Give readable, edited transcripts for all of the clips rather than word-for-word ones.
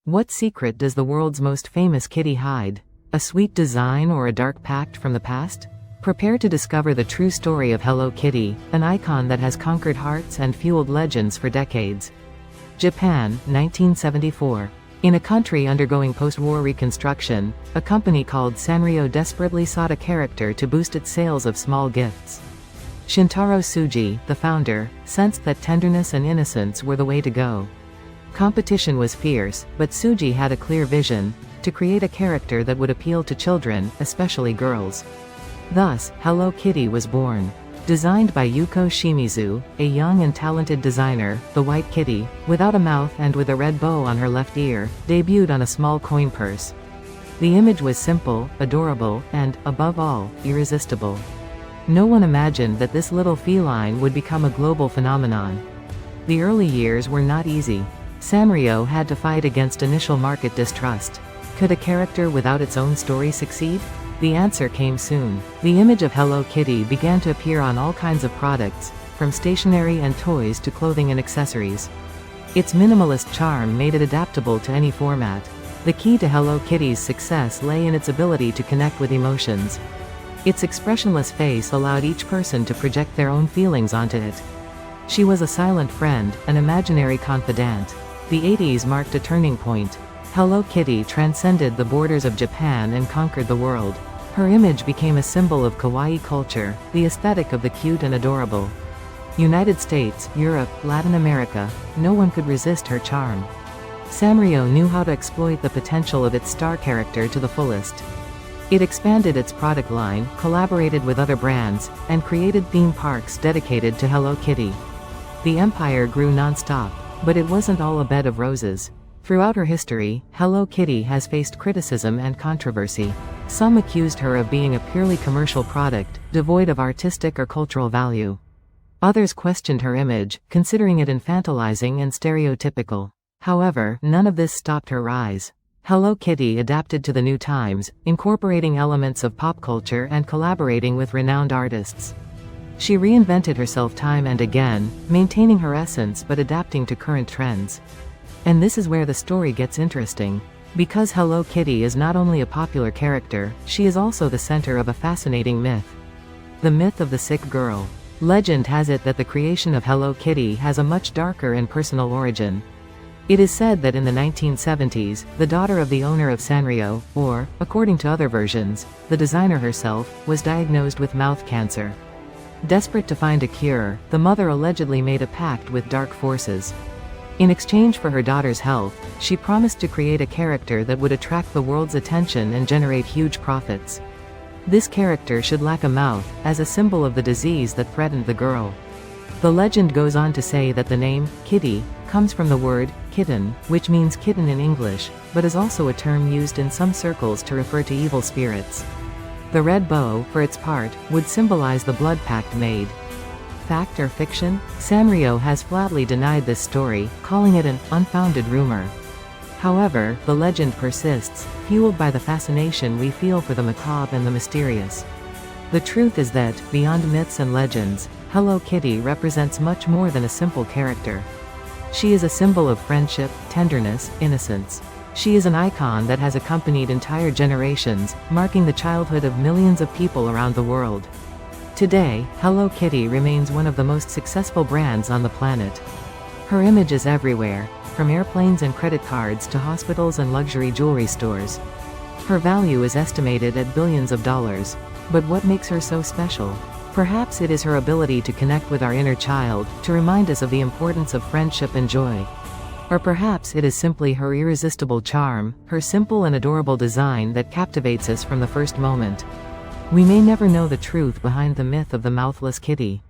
What secret does the world's most famous kitty hide? A sweet design or a dark pact from the past? Prepare to discover the true story of Hello Kitty, an icon that has conquered hearts and fueled legends for decades. Japan, 1974. In a country undergoing post-war reconstruction, a company called Sanrio desperately sought a character to boost its sales of small gifts. Shintaro Tsuji, the founder, sensed that tenderness and innocence were the way to go. Competition was fierce, but Tsuji had a clear vision: to create a character that would appeal to children, especially girls. Thus, Hello Kitty was born. Designed by Yuko Shimizu, a young and talented designer, the white kitty, without a mouth and with a red bow on her left ear, debuted on a small coin purse. The image was simple, adorable, and, above all, irresistible. No one imagined that this little feline would become a global phenomenon. The early years were not easy. Sanrio had to fight against initial market distrust. Could a character without its own story succeed? The answer came soon. The image of Hello Kitty began to appear on all kinds of products, from stationery and toys to clothing and accessories. Its minimalist charm made it adaptable to any format. The key to Hello Kitty's success lay in its ability to connect with emotions. Its expressionless face allowed each person to project their own feelings onto it. She was a silent friend, an imaginary confidant. The 80s marked a turning point. Hello Kitty transcended the borders of Japan and conquered the world. Her image became a symbol of kawaii culture, the aesthetic of the cute and adorable. United States, Europe, Latin America, no one could resist her charm. Sanrio knew how to exploit the potential of its star character to the fullest. It expanded its product line, collaborated with other brands, and created theme parks dedicated to Hello Kitty. The empire grew non-stop, but it wasn't all a bed of roses. Throughout her history, Hello Kitty has faced criticism and controversy. Some accused her of being a purely commercial product, devoid of artistic or cultural value. Others questioned her image, considering it infantilizing and stereotypical. However, none of this stopped her rise. Hello Kitty adapted to the new times, incorporating elements of pop culture and collaborating with renowned artists. She reinvented herself time and again, maintaining her essence but adapting to current trends. And this is where the story gets interesting. Because Hello Kitty is not only a popular character, she is also the center of a fascinating myth. The myth of the sick girl. Legend has it that the creation of Hello Kitty has a much darker and personal origin. It is said that in the 1970s, the daughter of the owner of Sanrio, or, according to other versions, the designer herself, was diagnosed with mouth cancer. Desperate to find a cure, the mother allegedly made a pact with dark forces. In exchange for her daughter's health, she promised to create a character that would attract the world's attention and generate huge profits. This character should lack a mouth, as a symbol of the disease that threatened the girl. The legend goes on to say that the name, Kitty, comes from the word, kitten, which means kitten in English, but is also a term used in some circles to refer to evil spirits. The red bow, for its part, would symbolize the blood pact made. Fact or fiction? Sanrio has flatly denied this story, calling it an unfounded rumor. However, the legend persists, fueled by the fascination we feel for the macabre and the mysterious. The truth is that, beyond myths and legends, Hello Kitty represents much more than a simple character. She is a symbol of friendship, tenderness, innocence. She is an icon that has accompanied entire generations, marking the childhood of millions of people around the world. Today, Hello Kitty remains one of the most successful brands on the planet. Her image is everywhere, from airplanes and credit cards to hospitals and luxury jewelry stores. Her value is estimated at billions of dollars. But what makes her so special? Perhaps it is her ability to connect with our inner child, to remind us of the importance of friendship and joy. Or perhaps it is simply her irresistible charm, her simple and adorable design that captivates us from the first moment. We may never know the truth behind the myth of the mouthless kitty.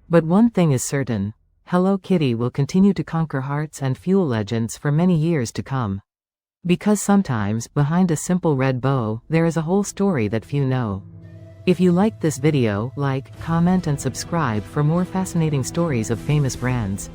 But one thing is certain: Hello Kitty will continue to conquer hearts and fuel legends for many years to come. Because sometimes, behind a simple red bow, there is a whole story that few know. If you liked this video, like, comment and subscribe for more fascinating stories of famous brands.